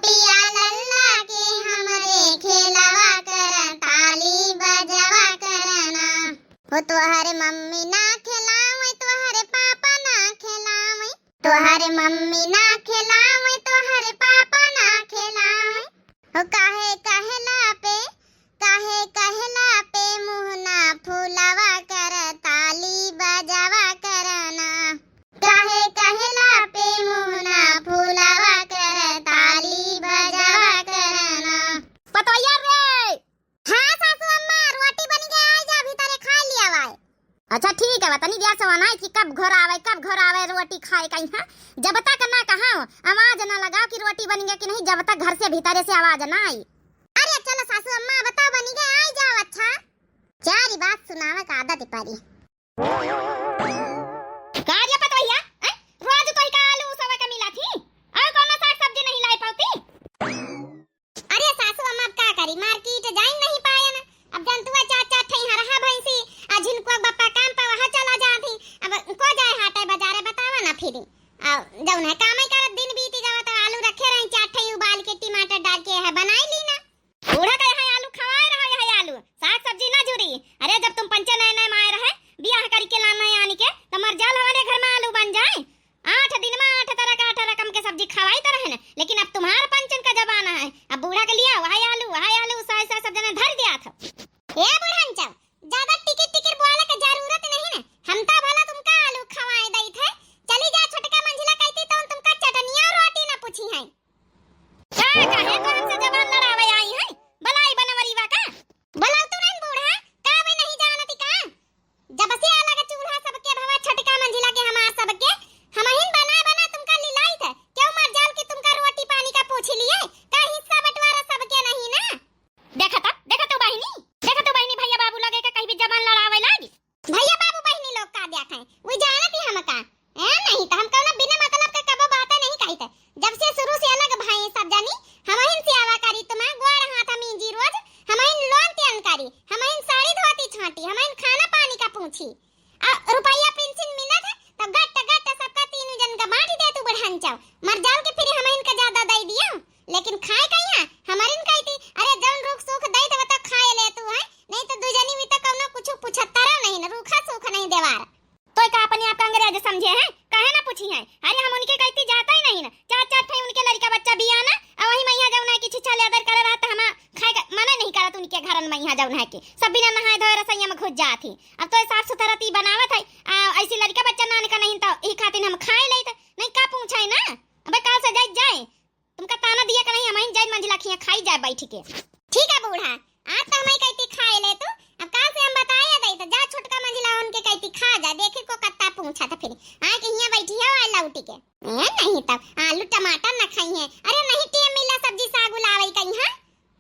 बिटिया लल्ला के हमरे खेलवा कर ताली बजवा करना। हो तोहरे मम्मी ना खिलावे तोहरे पापा ना खिलावे, तोहरे मम्मी ना खिलावे तोहरे पापा ना खिलावे। हो काहे कहला पे मुँह ना फूलवा कर ताली बजवा करना। काहे कहला पे मुँह ना फूलवा कर ताली बजवा करना। पतोया रे। हाँ सासू अम्मा रोटी बन गया, आ जा भीतर खा लिया वाय। अच्छा ठीक है, बतानी दिया सवाना है कि कब घर आवे रोटी खाए कहीं। हां जब तक ना कहा आवाज ना लगाओ कि रोटी बन गया कि नहीं, जब तक घर से भीतर से आवाज ना आई। अरे चलो सासू अम्मा बताओ बन गया, आ जाओ। अच्छा चारी बात सुनावे का आदत पारी कार्य पतोया रोज तो का आलू सवा का मिला थी और कौन साग सब्जी नहीं लाई पाती। अरे सासू अम्मा अब का करी, मार्केट जाई नहीं पाए ना। अब जंतुआ चाचा ठई हरहा भैंसी आ जिनको बप्पा काम पे वहां चला जाती। अब को जाए हाटे बाजारे बतावा ना फिर आ जौन है काम ही कर दिन बीती जावा तो आलू रखे रही चाठई उबाल के टमाटर डाल के है बनाई ली ना। बूढ़ा का यहाँ आलू खवाए रहा है आलू साग सब्जी ना जुड़ी। अरे जब तुम पंचे नए नए माए रहे बियाह करके लाना आनी के तो मर जाल हमारे घर में आलू बन जाए। 8 दिन में 8 तरह का 8 रकम के सब्जी खवाई तो रहे ना, लेकिन अब तुम्हारा पंचन का जमाना है। अब बूढ़ा के लिया वही आलू सब जने धर दिया था। ए बुढ़न चल ज्यादा टिकट बोले के जरूरत नहीं ना, हम ता भला तुमका आलू खवाए दई थे। चली जा छोटका मंझिला कहती तो तुमका चटनिया और रोटी ना पूछी है। का कहे तो हमसे जबान लड़ावे आई है भलाई बनवरीवा का। बोलाव तू नहीं बूढ़ा का वे नहीं जानती का। जब से अलग चूल्हा सबके भवा छोटका मंझिला के हमार सबके हमहिन बना तुमका लिलाई थे। क्यों मर जाल के तुमका रोटी पानी का पूछ लिए का हिस्सा बंटवारा सबके नहीं ना। देखा तो बहिनी भैया बाबू लगे का कहीं भी जबान लड़ावे लागी। भैया बाबू बहिनी लोग का देखे वो जानती हम का नहीं तो हम कौन बिना मतलब के कबो बातें नहीं कही थे। जब से शुरू से अलग भाई सब जानी हमहिन सेवा करी तुम्हां गोड़ हाथ मींजी रोज हमहिन लोन त्यान करी हमहिन साड़ी धोती छांटी हमहिन खाना पानी का पूछी रुपया पेंशन मिलत है तब गट्ट सबका तीनों जन का बांट दे तू बढ़न चाव मर जाल के फिर हमहिन का ज्यादा दई दिया। लेकिन खाए कहिया हमारिन कहती अरे जौन रुख सुख दई तो बता खाए ले तू है नहीं तो दुजनी भी तो कौनो कुछ पूछतारा नहीं ना रूखा सुख नहीं देवार। तो का अपने आप अंग्रेज समझे हैं काहे ना पूछी है। अरे हम उनके कहती जाता ही नहीं ना, चार ठई उनके लड़का बच्चा बिया ना और वही मैया जौन है कि छिछा ले अदर करे रहता हम खाए का मना नहीं करत उनके घरन मैया जौन है कि सब बिना नहाए धोए रसोईया में घुस जात ही। अब तो साफ सुथरा ती बनावत है ऐसी लड़का बच्चा नान का नहीं तो ई खातिर हम खाए ले नहीं का पूछे ना। अबे काल से जाए तुमका ताना दिया का नहीं हमारी जाय मंजिला खिया खाई जाए बैठ के। ठीक है बूढ़ा आज तो हमें कहती खाए ले तू अब काल से हम बताया दई तो जा छोटका मंजिला उनके कहती खा जा देखे को कत्ता पूछा था फिर आ के यहां बैठी है आ लौटी के नहीं तब आलू टमाटर ना खाई है। अरे नहीं टेम मिला सब्जी साग लावई कहीं हां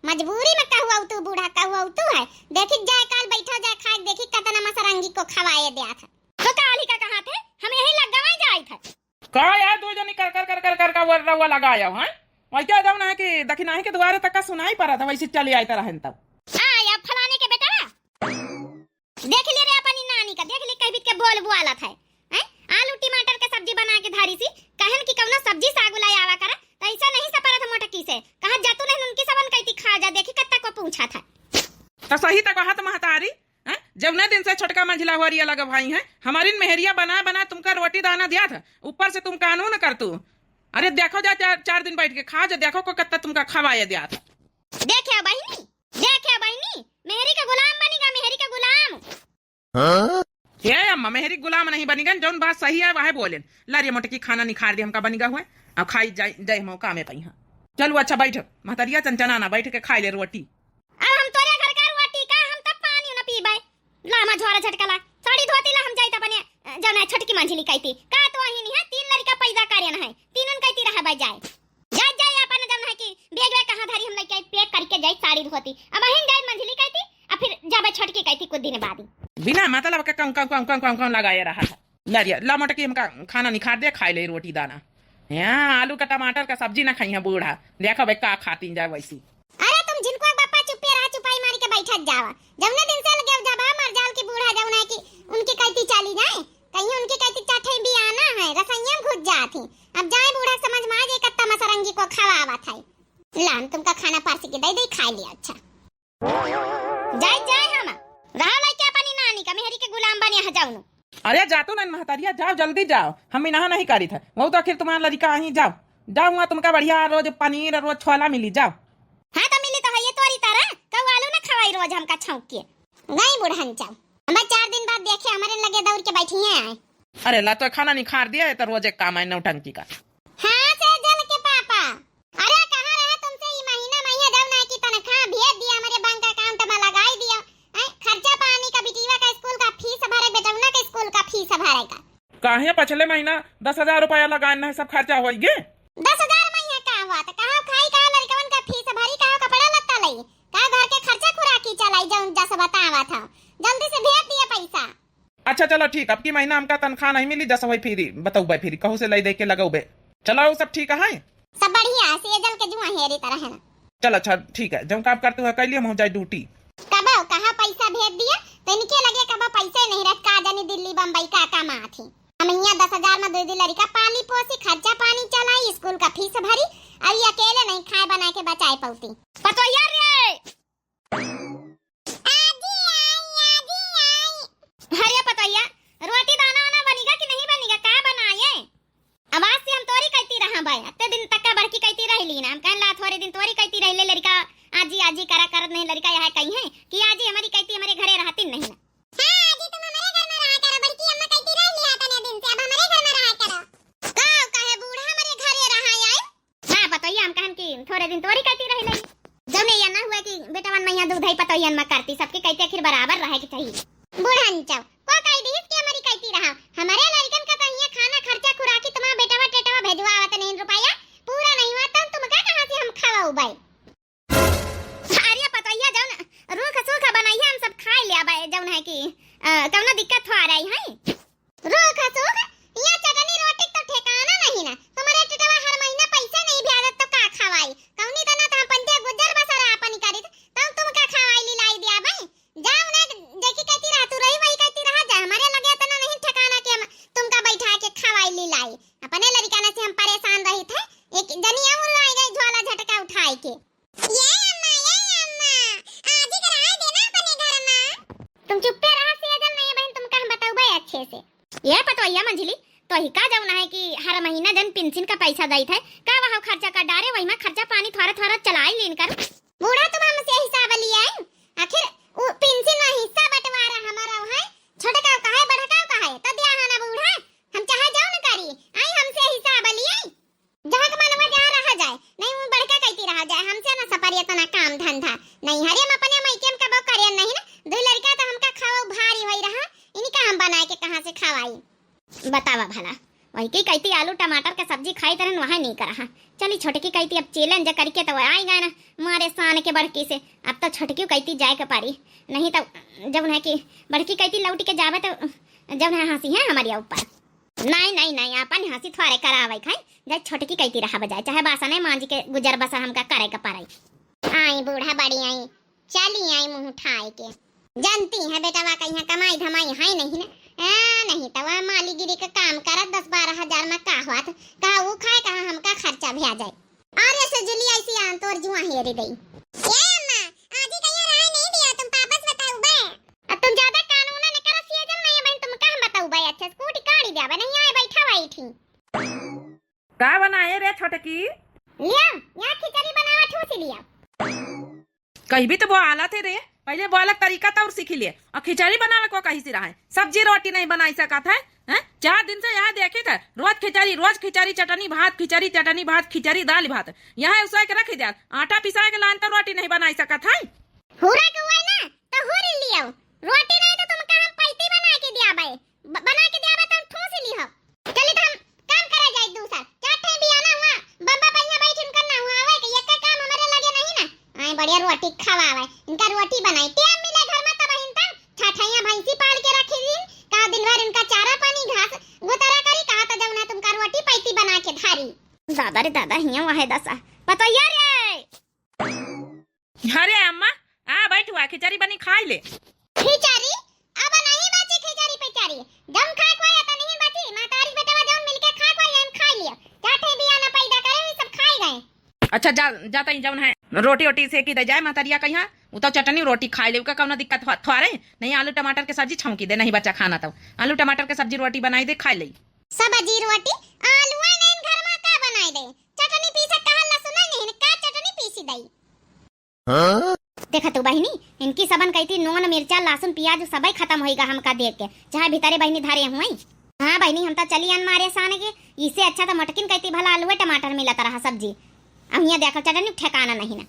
मजबूरी में कहू तू बूढ़ा कहू तू है देखी जाए काल बैठा जाए खाए देखी कतना मसरंगी को खवाए दिया था। तो काली का कहां थे हम यही लगावे जाए थे का यार दो जनी कर का रवा लगाया है वही क्या जाऊ ना कि दखिना है के द्वारे तक का सुनाई पड़ा था वैसे चली आई तरह तब या फलाने के बेटा देख ले रे अपनी नानी का देख ले कहीं के बोल बुआला था आलू टमाटर के सब्जी बना के धारी सी कहन की कौनो सब्जी साग लाई आवा करा तो ऐसा नहीं सपरा था मोटकी से कहा जातू नहीं उनकी सबन कहती खा जा देखी कत्ता को पूछा था। तो सही तक कहा महतारी जब न दिन से छोटका मंझिला हुआ लगा भाई है हमारी मेहरिया बना तुमका रोटी दाना दिया था ऊपर से तुम कानून कर तू। अरे देखो जा 4 दिन बैठ के खा जा देखो को कत्ता तुमका खवाए दिया था। देखे बहिनी मेहरी का गुलाम बनेगा मेहरी का गुलाम। ये अम्मा मेहरी गुलाम नहीं बनेगा जौन बात सही है वह बोले लारिया मोटकी खाना निखार दे हमका बनेगा हुआ अब खाई जाए मौका में पई। चलो अच्छा बैठ महतरिया चंचना ना बैठ के खाई ले रोटी। अब हम तोरे घर का रोटी का हम तब पानी न पीबे लामा झोरा झटकला साड़ी धोती ला हम जाई त बने जौन है छोटकी मंझिली कहती का तो वही नहीं है 3 लड़का पैदा करन है तीनन कहती रह बाई जाए अपन जौन है कि बेग कहां धारी हम लइका पैक करके जाई साड़ी धोती अब हिन जाई मंझिली कहती और फिर जाबे छोटकी कहती कुछ दिन बाद बिना मतलब के कम लगाए रहा था लारिया ला मोटकी हमका खाना निखार दे खाई ले रोटी दाना। यहाँ आलू का टमाटर का सब्जी ना खाई है बूढ़ा देखो भाई का खाती जाए वैसी। अरे तुम जिनको बापा चुप्पे रहा चुपाई मार के बैठा जावा जब दिन से लगे जब मर जाल की बूढ़ा जौन है कि उनकी कहती चली जाए कहीं उनकी कहती चाठई भी आना है रसोईया घुस जाती अब जाए बूढ़ा समझ में आ जाए कत्ता मसरंगी को खवावा था। स्कूल आम बने जाऊन। अरे जातो ना महतारिया, जाओ जल्दी जाओ, हम यहाँ नहीं करी था वो तो आखिर तुम्हारा लड़का ही जाओ जाओ वहाँ तुमका बढ़िया रोज पनीर रोज छोला मिली जाओ। हाँ तो मिली तो है ये तोरी तरह कौ आलू ना खवाई रोज हमका छौंक के नहीं बुढ़न जाओ। हम 4 दिन बाद देखे हमारे लगे दौड़ के बैठी हैं आए। अरे ला तो खाना नहीं खार दिया तो रोज एक काम है नौटंकी का। हाँ से जल के पापा, अरे कहाँ रहे तुमसे ये महीना जब ना की तनख्वाह भेज दिया हमारे बैंक अकाउंट में लगाई दिया। खर्चा पानी का बिटिया का स्कूल का फीस भरे बेटौना का स्कूल का फीस भरे का काहे पिछले महीना 10,000 रुपया लगाना है सब खर्चा हो गए। 10,000 महीना का हुआ तो कहाँ खाई कहाँ लड़कवन का फीस भरी कहाँ कपड़ा लत्ता लई कहाँ घर के खर्चा खुराकी चलाई जौन जैसे बतावा था जल्दी से भेज दिया पैसा। अच्छा चलो ठीक, अब की महीना हमका तनख्वाह नहीं मिली जैसा वही फिरी बताऊ फिर कहूँ से लै दे के लगाऊ चलो सब ठीक है सब बढ़िया से जल के जुआ हेरी तरह है ना। चलो अच्छा ठीक है, जब काम करते हुए कह लिया हम जाए ड्यूटी। कब कहाँ पैसा भेज दिया तो इनके लगे कब पैसे नहीं रख का जानी दिल्ली बम्बई का कमा थी। हम यहाँ 10,000 में 2 लड़का पाली पोसी खर्चा पानी चलाई स्कूल का फीस भरी अब ये अकेले नहीं खाए बना के बचाए पौती पतो यार रे। अरे पतैया रोटी दाना वाना बनेगा कि नहीं बनेगा का बनाए। आवाज से हम तोरी कहती रहा भाई अत्ते दिन तक का बड़की कहती रही ना हम कहला थोड़े दिन तोरी कहती रही ले लड़का आजी आजी करा कर नहीं लड़का यहाँ कहीं है कि आजी हमारी कहती हमारे घरे रहती नहीं ना। हां आजी तुम हमारे घर में रहा करो बड़की अम्मा कहती रही लिया तने दिन से अब हमारे घर में रहा करो का कहे बूढ़ा हमारे घरे रहा आए। हां पतैया हम कहन कि थोड़े दिन तोरी कहती रही ले जब नहीं ना हुआ कि बेटावन मैया दूध ही पतैया में करती सबके कहते आखिर बराबर रहे के चाहिए। बूढ़न चाव को कह दी कि हमारी कहती रहा हमारे लड़कन का तो यहाँ खाना खर्चा खुराकी तुम्हारा बेटावा टेटावा भेजवावत नहीं रुपया पूरा नहीं हुआ तो तुम का कहां से हम खावाऊ भाई। अरे पतैया जौन रूख सूखा बनाई है हम सब खा लिया भाई जौन है कि कौनो दिक्कत हो रही है रूख सूख यहाँ चटनी रोटी तो ठिकाना नहीं ना तुम्हारे टेटावा हर महीना पैसा नहीं भेजत तो का खवाई कौनी तना तो पंचे गुजर बसर अपन करी तो तुम का खवाई लाई दिया भाई जाओ ना देखी कहती रहा तू रही वही कहती रहा जा हमारे लगे तना नहीं ठिकाना के तुमका बैठा के खवाई लाई अपने लड़का से हम परेशान रही थे एक जनी और आई गई झोला झटका उठाए के ये अम्मा आज ही कराए देना अपने घर में तुम चुप्पे रहा सेजल नहीं बहन तुम कहां बताओ भाई अच्छे से ये पतोया मंझली तो ही का जौना है कि हर महीना जन पेंशन का पैसा दै थे का वहां खर्चा का डारे वही में खर्चा पानी थोड़ा थोड़ा चलाई लेन कर बूढ़ा तुम हमसे हिसाब लिया आखिर वो पेंशन में हिस्सा बंटवारा हमारा है छोटा का है बड़ा का है तो दिया है ना बूढ़ा हम चाहे जाओ न करी आई हमसे हिसाब लिए जहां के मनवा जा रहा जाए नहीं वो बड़का कहती रहा जाए हमसे ना सपरिया तना काम धंधा नहीं हरे हम अपने मायके का बो करे नहीं ना 2 लड़का तो हमका खाओ भारी होई रहा इनका हम बनाए के कहां से खवाई बतावा भला वही की कहती आलू टमाटर का सब्जी खाई तरन वहां नहीं करा चली छोटकी कहती अब चैलेंज करके तो आई गए ना मारे सान के बड़की से अब तो छोटकी कहती जाए के पारी नहीं तो जब है कि बड़की कहती लौटी के जावे तो जब है हंसी है हमारी ऊपर नहीं अपन हंसी थोड़े करावे खाई जब छोटकी कहती रहा बजाए चाहे बासा नहीं मांझी के गुजर बसर हमका करे के पाराई आई बूढ़ा बड़ी आई चली आई मुंह उठाए के जानती है बेटा वा कहीं कमाई धमाई है नहीं ना नहीं तो वह मालीगिरी का काम करत 10-12 हजार में का हुआ कहा वो खाए कहा हमका खर्चा भी आ जाए और ऐसे जुली ऐसी आन तोर जुआ हेरी गई ये अम्मा आज ही कहीं रहा नहीं दिया तुम पापा से बताओ बे अब तुम ज्यादा कानून ने करो सीजन नहीं बहन तुम कहां बताओ बे अच्छा स्कूटी गाड़ी जावे नहीं आए बैठा हुई थी का बनाए रे छोटकी लिया यहां खिचड़ी बनावा ठूसी लिया कहीं भी तो वो आला थे रे पहले वो अलग तरीका था और सीख लिए और खिचड़ी बनावे को कहीं से रहा है सब्जी रोटी नहीं बनाई सका था हैं 4 दिन से यहाँ देखे था रोज खिचड़ी चटनी भात खिचड़ी दाल भात यहाँ उसा के रखे जा आटा पिसा के लान तो रोटी नहीं बनाई सका था हुरा के हुआ ना तो हुरी लियो रोटी नहीं तो तुम कहां पैती बना के दिया भाई बना के दिया तो ठूस लियो चली तो हम काम करा जाए दूसरा चाटे भी आना हुआ बम्बा पहिया बैठन करना हुआ है कि एक काम हमारे लगे नहीं ना आई बढ़िया रोटी खवावे इनका रोटी बनाई टाइम मिले घर में तब हिंता छठैया भैंसी पाल के रखी दिन का दिन भर इनका चारा पानी घास गोतरा करी कहा तो जब ना तुमका रोटी पैती बना के धारी दादा रे दादा हिया वहे दसा पतैया रे अरे अम्मा आ बैठ हुआ खिचड़ी बनी खाई ले खिचड़ी अब नहीं बची खिचड़ी पेचारी जम खा कोई आता नहीं बची मातारी बेटा जम मिलके खा कोई हम खा लिया चाटे बिया ना पैदा करे सब खाई गए अच्छा जाता ही जवन है रोटी सेकी दे जाए मातारिया कहीं वो तो चटनी रोटी खाई ले, कौन दिक्कत थोड़े नहीं। आलू टमाटर के सब्जी छौंकी दे, नहीं बच्चा खाना तो आलू टमाटर के सब्जी रोटी बनाई दे, खाई ले। सब्जी रोटी आलू नहीं घर में का बनाई दे, चटनी पीसा कहल ना सुना नहीं का चटनी पीसी दई। देखा तू बहिनी, इनकी सबन कहती नून मिर्चा लहसुन प्याज सबई खत्म होएगा हमका देख के, चाहे भीतरे बहिनी धारे हुई। हाँ बहिनी हम तो चली अन मारे साने के, इससे अच्छा तो मटकिन कहती भला आलू टमाटर मिला रहा सब्जी। अब यहाँ देखो चटनी ठेकाना नहीं ना,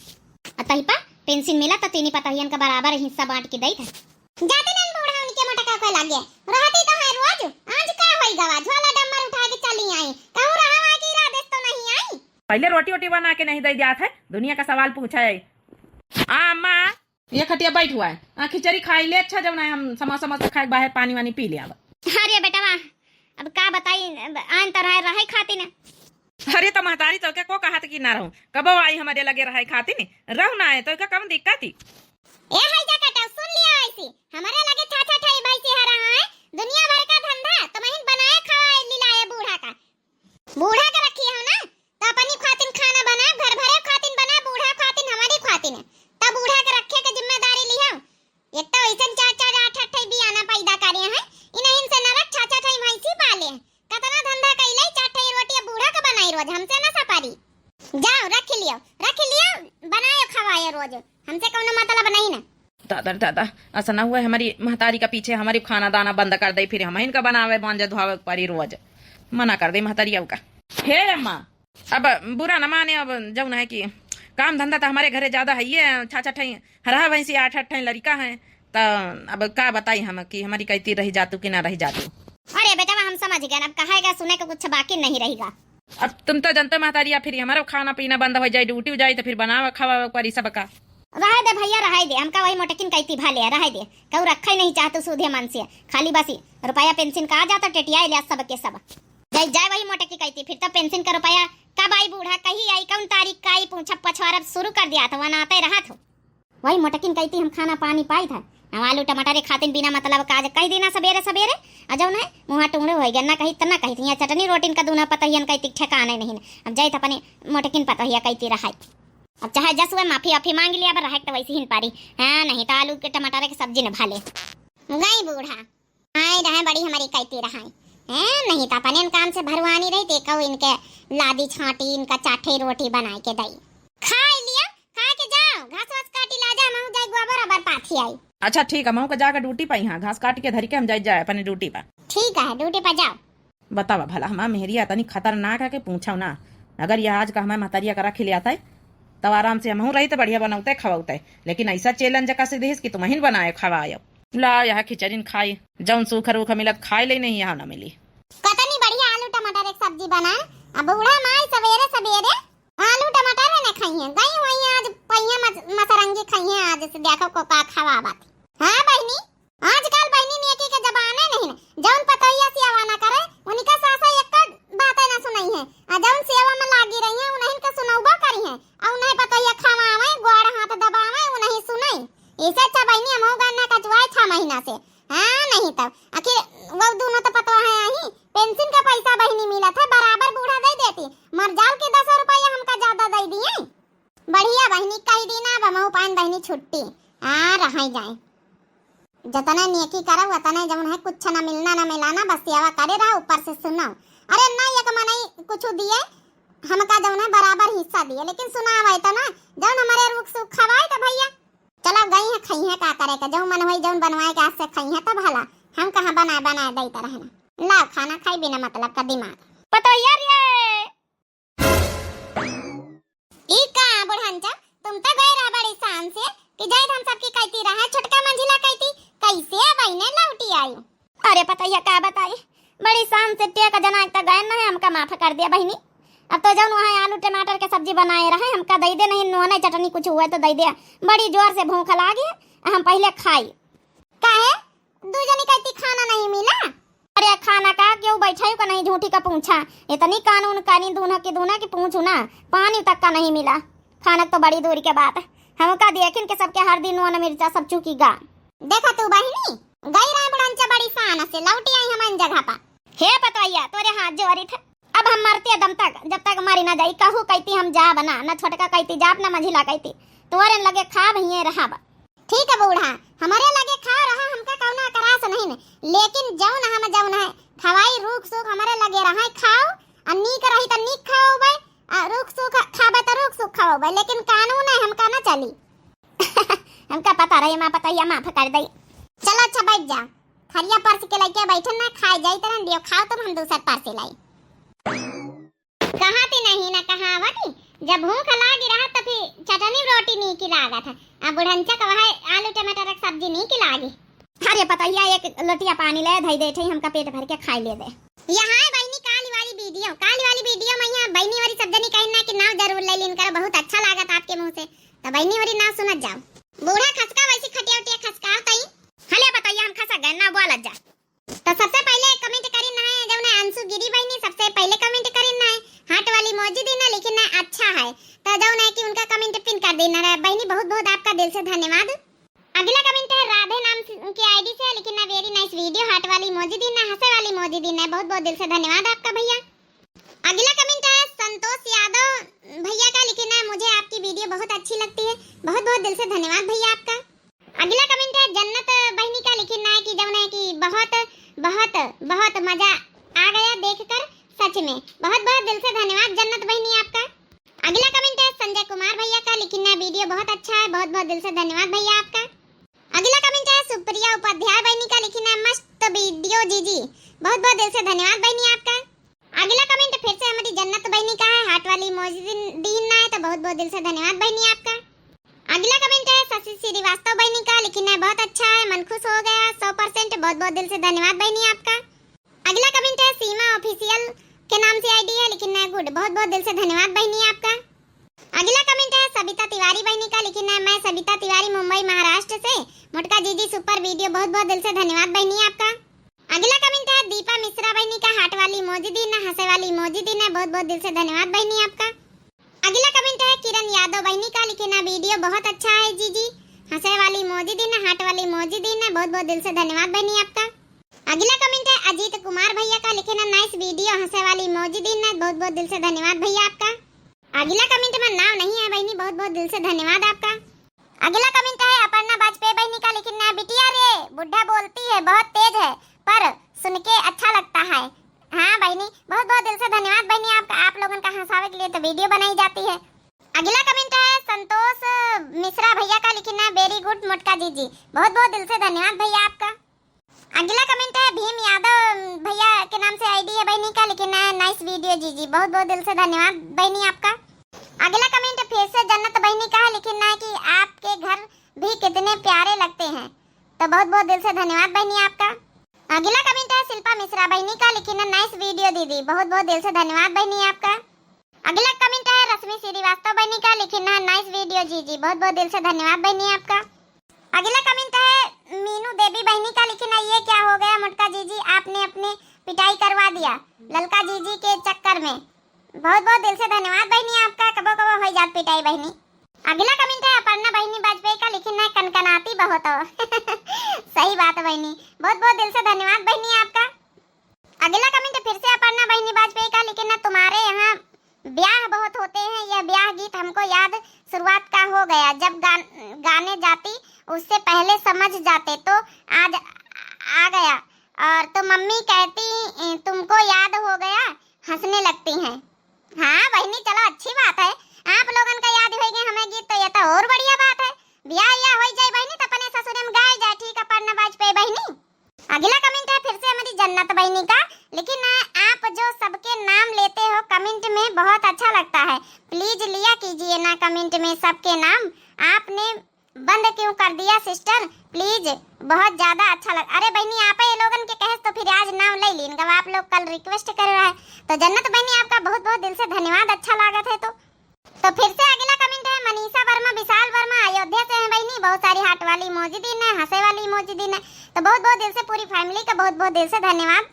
अतः पेंसिल मिला तो तीनी पतहियन का बराबर हिस्सा बांट के दई था। जाते नन बूढ़ा उनके मोटका को लगे रहती तो है रोज, आज का होई गवा झोला डम्बर उठा के चली आई, कहूं रहा है कि इरादे तो नहीं आई। पहले रोटी वोटी बना के नहीं दे जात है, दुनिया का सवाल पूछा है। अम्मा ये खटिया बैठ हुआ है, खिचड़ी खाई ले, अच्छा जब ना हम समोसा समोसा खाए बाहर पानी वानी पी ले। अरे बेटा वाह, अब का बताई आन तरह रहे खाती ने। अरे तो महतारी तो क्या को कहा कि ना रहूं, कब आई हमारे लगे रहे खाती नहीं रहू ना है तो क्या कम दिक्कत थी। ए हाय जा कटा सुन लिया ऐसी हमारे लगे छाछा ठाई भाई से हरा है, दुनिया भर का धंधा तो महीन बनाए खवाए लिलाए बूढ़ा का रखी है ना, तो अपनी खातिन खाना बनाए, घर भरे खातिन बनाए, बूढ़ा खातिन हमारी खातिन है, तब बूढ़ा के रखे के जिम्मेदारी लिया। एक तो ऐसे चाचा आठ आठ भी आना पैदा करे हैं, इन्हीं से नरक छाछा ठाई भैंसी पाले, कतना धंधा कैले चाठाई रोटी बूढ़ा का बनाई रोज, हमसे ना सपारी। जाओ रख लियो बनाए खवाए रोज, हमसे कौन मतलब नहीं ना। दादा दादा ऐसा ना हुआ हमारी महतारी का पीछे हमारी खाना दाना बंद कर दे, फिर हम इनका बनावे बांझे धोवे परी रोज, मना कर दे महतारी का। हे अम्मा अब बुरा न माने, अब जब है कि काम धंधा तो हमारे घरे ज्यादा है, ये छाछा ठाई हरा भैंसी आठ आठ ठाई लड़का है, तो अब का बताई हम कि हमारी कहती रही जातू कि ना रही जातू। अरे बेटा हम समझ गए, अब कहेगा सुने का कुछ बाकी नहीं रहेगा। अब तुम तो जनता महतारिया, फिर हमारा खाना पीना बंद हो जाए, ड्यूटी हो जाए तो फिर बनावा खावा परी सब का। रह दे भैया रह दे, हमका वही मोटकिन कहती भाले रह दे, कहू रखा ही नहीं चाहते सूधे मन से, खाली बसी रुपया पेंशन का आ जाता टेटिया लिया सब के सब जाए वही मोटकी कहती, फिर तो पेंशन का रुपया कब आई बूढ़ा कही आई, कौन तारीख का आई, पूछा पछवारा शुरू कर दिया था, वहां आते रहा था। वही मोटकिन कहती हम खाना पानी पाई था, हम आलू टमाटर खातिन बिना मतलब काज कही देना सवेरे सवेरे अजौ न मुँह टुंगड़े हो गया, ना कही तना कही चटनी रोटिन का दूना पतहियन कहती ठेकाना नहीं। अब जाए तो अपने मोटकिन पतहिया कहती रहा, अब चाहे जस हुए माफी अफी मांग लिया, अब रहे तो वैसे ही पारी। हाँ नहीं तो आलू के टमाटर के सब्जी न भाले गई बूढ़ा आए रहे बड़ी हमारी कहती रहा नहीं तो अपने काम से भरवानी रही थे, कहू इनके लादी छाटी इनका चाटे रोटी बनाए के दई खा लिया, खा के जाओ घास वास काटी ला जा, महू जाए गोबर अबर पाथी आई। अच्छा ठीक है, महू का जाकर ड्यूटी पाई, हाँ घास काट के धरी के हम जाए अपने ड्यूटी पर। ठीक है ड्यूटी पर जाओ। बतावा भला हमारा मेहरिया तनी खतरनाक है के पूछा ना, अगर यह आज का हमारे महतारिया करा खिलाता है तब आराम से हमहू रही तो बढ़िया बनाते खवाते, लेकिन ऐसा चैलेंज का से देश की तुम ही बनाए खवाए ला यहाँ खिचड़ी खाई जौन सूखा रूखा मिलत खाए ले नहीं, यहाँ न मिली कतनी बढ़िया आलू टमाटर एक सब्जी बनाए। अब बूढ़ा माई सवेरे सवेरे आलू टमाटर है ना खाई है, गई हुई आज पहिया मसरंगी खाई है, आज से देखो को का खावा बात। हाँ बहनी आजकल बहनी नेकी के जमाने नहीं ना, जौन पतोहिया सेवा ना करे उनका सासा एक बात ना सुनाई है, आ जौन सेवा में लागी रही है उन्हीं के सुनौबा करी है, और उन्हें पतोहिया खावावे गोड़ हाथ दबावे उन्हीं सुनाई। इसे अच्छा बहनी हम गाना का जुआ 6 महीना से। हाँ नहीं तब आखिर वो दोनों तो पता है ही पेंशन का पैसा बहनी मिला था बराबर बूढ़ा दे देती, मरजाल के 10 रुपया हमका ज्यादा दे दिए। बढ़िया बहनी कह दी ना बमऊ पान बहनी छुट्टी आ रहा जाए, जतना नेकी करा उतना जवन है कुछ ना मिलना ना मिलाना, बस सेवा करे रहा ऊपर से सुनाओ। अरे ना एक मनाई कुछ दिए हमका जवन है बराबर हिस्सा दिए, लेकिन सुनावे तो ना जवन हमारे रुख सुख खवाए तो भैया चलो गई है खई है का करे का, जौन मन होई जौन बनवाए के आज से खई है तो भला हम कहां बनाए देता रहना। ला खाना खाई बिना मतलब का दिमाग पतो यार ये ई का बुढ़ांचा तुम तो गए रहा बड़ी शान से कि जाए हम सबकी कहती रहा, छोटका मंझिला कहती कैसे बहने लौटी आई। अरे पता ये का बताई बड़ी शान से टेक जना एक गए ना हमका माफ कर दिया बहनी, अब तो जौन वहाँ आलू टमाटर के सब्जी बनाए रहे हमका दे दे, नहीं नोना चटनी कुछ हुआ तो दे दे, बड़ी जोर से भूख लगी हम पहले खाई। काहे दूजनी कहती खाना नहीं मिला, अरे खाना का क्यों बैठाई का नहीं झूठी का पूछा, इतनी कानून कानी दूना की पूछू ना, पानी तक का नहीं मिला, खाना तो बड़ी दूर के बात है, हमका देखिन के सबके हर दिन नोन मिर्चा सब चुकी गा। देखा तू बहनी गई रहा बुढ़ंचा बड़ी शान से लौटी आई हम जगह पर, हे पतवैया तोरे हाथ जोरी थे, अब हम मरते दम तक जब तक मारी ना जाई, कहू कहती हम जा बना न छोटका कहती जाप न मंझिला कहती तोरे लगे खा भइए रहा ठीक है बूढ़ा, हमारे लगे खा रहा हमका कौना करास नहीं न, लेकिन जौन हम जौन है खवाई रूख सूख हमारे लगे रहा खाओ, नीक रही त नीक खाओ भाई, रूख सूख खाबे त रूख सूख खाओ भाई, लेकिन कानून है हमका ना चली। हमका पता रही, मां पता या माफ कर दई। चलो अच्छा बैठ जा, खरिया परस के लेके बैठन ना, खाए जाई तरन दियो खाओ तुम, हम दूसर परस लाई। कहाँ ती नहीं ना कहावती, जब भूख लागी रहा तो फिर चटनी रोटी नहीं की लागत है, अब बुढ़ंचा कहा आलू टमाटर की सब्जी नहीं की लागी। अरे पतैया एक लोटिया पानी ले धई दे थे, हमका पेट भर के खाई ले दे। यहाँ है बहनी काली वाली वीडियो में यहाँ बहनी वाली सब जनी कहना कि नाम जरूर ले लिन कर, बहुत अच्छा लागत आपके मुंह से, तो बहनी वाली नाम सुनत जाओ। बूढ़ा खसका वैसी खटिया उटिया खसका तई हले बताइए हम खसा गए ना बोलत जा। तो सबसे पहले कमेंट करी ना है जब ना अंशु गिरी बहनी सबसे पहले कमेंट करी ना है हार्ट वाली मौजूद ना, लेकिन ना अच्छा है तो जो ना कि उनका कमेंट पिन कर देना है बहनी, बहुत बहुत आपका दिल से धन्यवाद। अगला कमेंट है राधे नाम की आईडी से, लेकिन ना वेरी नाइस वीडियो, हार्ट वाली मौजूद ना, हंसे वाली मौजूद ना, बहुत बहुत दिल से धन्यवाद आपका भैया। अगला कमेंट है संतोष यादव भैया का, लेकिन ना मुझे आपकी वीडियो बहुत अच्छी लगती है, बहुत बहुत दिल से धन्यवाद भैया आपका। अगला कमेंट है जन्नत बहनी का, लेकिन ना कि जब ना कि बहुत बहुत बहुत मजा आ गया देखकर, सच में बहुत बहुत दिल से धन्यवाद जन्नत बहनी आपका। अगला कमेंट है संजय कुमार भैया का, लेकिन ना वीडियो बहुत अच्छा है, बहुत बहुत दिल से धन्यवाद भैया आपका। अगला कमेंट है सुप्रिया उपाध्याय बहनी का, लेकिन ना मस्त वीडियो जीजी, बहुत बहुत दिल से धन्यवाद बहनी आपका। अगला कमेंट फिर से हमारी जन्नत बहनी का है, हार्ट वाली मौजूदीन ना है, तो बहुत बहुत दिल से धन्यवाद बहनी आपका। अगला कमेंट है शशि श्रीवास्तव बहनी का, लेकिन ना बहुत अच्छा है, मन खुश हो गया 100%, बहुत बहुत दिल से धन्यवाद बहनी आपका। अगला कमेंट है सीमा ऑफिशियल के नाम से आईडी है, लेकिन ना गुड, बहुत बहुत दिल से धन्यवाद बहनी आपका। अगला कमेंट है सबिता तिवारी बहनी का, लेकिन ना मैं सबिता तिवारी मुंबई महाराष्ट्र से, मोटका जीजी सुपर वीडियो, बहुत बहुत दिल से धन्यवाद बहनी आपका। अगला कमेंट है दीपा मिश्रा बहनी का, हार्ट वाली मौजूदी ना, हंसे वाली मौजूदी ना, बहुत बहुत दिल से धन्यवाद बहनी आपका। अगला कमेंट है किरण यादव बहनी का, लेकिन ना वीडियो बहुत अच्छा है जीजी, हंसे वाली मौजूदी ना, हार्ट वाली मौजूदी ना, बहुत बहुत दिल से धन्यवाद बहनी आपका। अगला कमेंट है अजीत कुमार भैया का, लेकिन ना नाइस वीडियो, हंसे वाली मौजूदी ना, बहुत बहुत दिल से धन्यवाद भैया आपका। अगला कमेंट में नाम नहीं है बहनी, बहुत बहुत दिल से धन्यवाद आपका। अगला कमेंट है अपर्णा वाजपेयी बहनी का, लेकिन ना बिटिया रे बुढ़ा बोलती है, बहुत तेज है पर सुन के अच्छा लगता है। हाँ बहनी, बहुत बहुत दिल से धन्यवाद बहनी आपका, आप लोगों का हंसावे के लिए तो वीडियो बनाई जाती है। अगला कमेंट है संतोष मिश्रा भैया का, लेकिन ना वेरी गुड मोटका जीजी, बहुत बहुत दिल से धन्यवाद भैया आपका। अगला कमेंट है भीम यादव भैया के नाम से आईडी है बहनी का, लेकिन ना नाइस वीडियो जीजी, बहुत बहुत दिल से धन्यवाद बहनी आपका। अगला कमेंट फिर से जन्नत बहनी का है, लेकिन ना कि आपके घर भी कितने प्यारे लगते हैं, तो बहुत बहुत दिल से धन्यवाद बहनी आपका। अगला कमेंट है शिल्पा मिश्रा बहनी का, लेकिन नाइस वीडियो दीदी, बहुत बहुत दिल से धन्यवाद बहनी आपका। अगला कमेंट है रश्मि श्रीवास्तव बहनी का, लेकिन नाइस वीडियो जीजी, बहुत बहुत दिल से धन्यवाद बहनी आपका। अगला कमेंट है मीनू देवी बहनी का, लेकिन ये क्या हो गया मोटका जीजी, आपने अपने पिटाई करवा दिया ललका जीजी के चक्कर में, बहुत बहुत दिल से धन्यवाद बहनी आपका, कबो कबो हो जात पिटाई बहनी। अगला कमेंट है अपर्णा बहनी वाजपेयी का, लेकिन ना कनकनाती बहुत हो। सही बात है बहनी, बहुत बहुत दिल से धन्यवाद बहनी आपका। अगला कमेंट फिर से अपर्णा बहनी वाजपेयी का, लेकिन ना तुम्हारे यहाँ ब्याह बहुत होते हैं, यह ब्याह गीत हमको याद शुरुआत का हो गया, जब गाने जाती उससे पहले समझ जाते तो आज आ गया, और तो मम्मी कहती तुमको याद हो गया, हंसने लगती हैं। हाँ बहनी चलो अच्छी बात है, आप लोगन का याद हो गया हमें गीत, तो ये तो और बढ़िया बात है, ब्याह या हो जाए बहनी तो अपने ससुर में गाए जाए, ठीक है अपर्णा वाजपेयी बहनी। अगला कमेंट है फिर से हमारी जन्नत बहनी का, लेकिन आप जो सबके नाम लेते हो कमेंट में बहुत अच्छा लगता है, प्लीज लिया कीजिए ना कमेंट में सबके नाम, आपने बंद क्यों कर दिया सिस्टर, प्लीज बहुत ज्यादा अच्छा लग। अरे बहनी आप ये लोगन के कहे तो फिर आज नाम ले लीन, आप लोग कल रिक्वेस्ट कर रहा है, तो जन्नत बहनी आपका बहुत बहुत दिल से धन्यवाद, अच्छा लागत है। तो फिर से अगला कमेंट है मनीषा वर्मा विशाल वर्मा अयोध्या से है बहनी, बहुत सारी हार्ट वाली मौजूदीन है, हंसे वाली मौजूदीन है, तो बहुत बहुत दिल से पूरी फैमिली का बहुत बहुत दिल से धन्यवाद।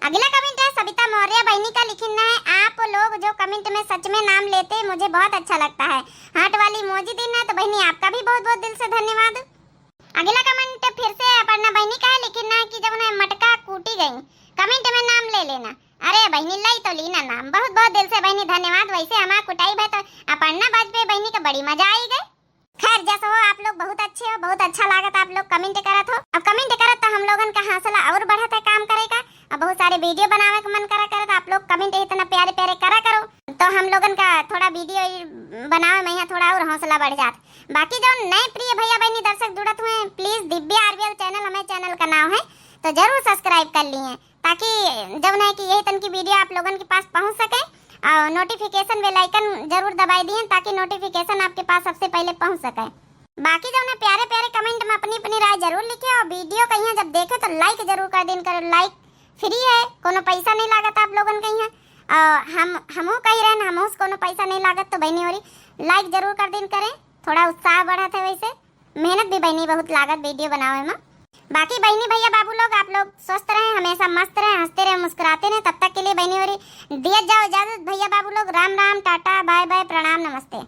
अगला कमेंट है सविता मौर्य बहनी का, लिखना है आप लोग जो कमेंट में सच में नाम लेते हैं मुझे बहुत अच्छा लगता है, हार्ट वाली मौजूदीन है, तो बहनी आपका भी बहुत बहुत दिल से धन्यवाद। अगला कमेंट फिर से अपर्णा बहनी का है, लेकिन ना कि जब ना मटका कूटी गई कमेंट में नाम ले लेना। अरे बहनी लाई तो लीना नाम, बहुत बहुत दिल से बहनी धन्यवाद। वैसे हमारा कुटाई भाई तो अपर्णा वाजपेयी बहनी का बड़ी मजा आई गई। खैर जैसा हो, आप लोग बहुत अच्छे हो, बहुत अच्छा लागत आप लोग कमेंट करत हो। अब कमेंट करत तो हम लोगन का हौसला और बढ़त है काम करे का। अब बहुत सारे वीडियो बनावे का मन करा करत, आप लोग कमेंट इतना प्यारे प्यारे करा करो तो हम लोगन का थोड़ा वीडियो बनावे में यहाँ थोड़ा और हौसला बढ़ जात। बाकी जो नए प्रिय भैया बहनी दर्शक जुड़त हुए, प्लीज दिव्या आरबीएल चैनल हमारे चैनल का नाम है, तो जरूर सब्सक्राइब कर लिए ताकि जब नहीं कि यही तन की वीडियो आप लोगन के पास पहुंच सके। और नोटिफिकेशन बेल आइकन जरूर दबाई दिए ताकि नोटिफिकेशन आपके पास सबसे पहले पहुंच सके। बाकी जो प्यारे प्यारे कमेंट में अपनी अपनी राय जरूर लिखे और वीडियो कहीं जब देखे तो लाइक जरूर कर दिन करो। लाइक फ्री है, कोनो पैसा नहीं लागत आप लोगन कहीं है। हमहू कही रहे हमहू कोनो पैसा नहीं लागत, तो बहनी और लाइक जरूर कर दिन करें, थोड़ा उत्साह बढ़त है। वैसे मेहनत भी बहनी बहुत लागत वीडियो बनावे में। बाकी बहनी भैया बाबू लोग आप लोग स्वस्थ रहें, हमेशा मस्त रहें, हंसते रहें, मुस्कुराते रहें। तब तक के लिए बहनी और दिया जाओ इजाजत भैया बाबू लोग। राम राम, टाटा, बाय बाय, प्रणाम, नमस्ते।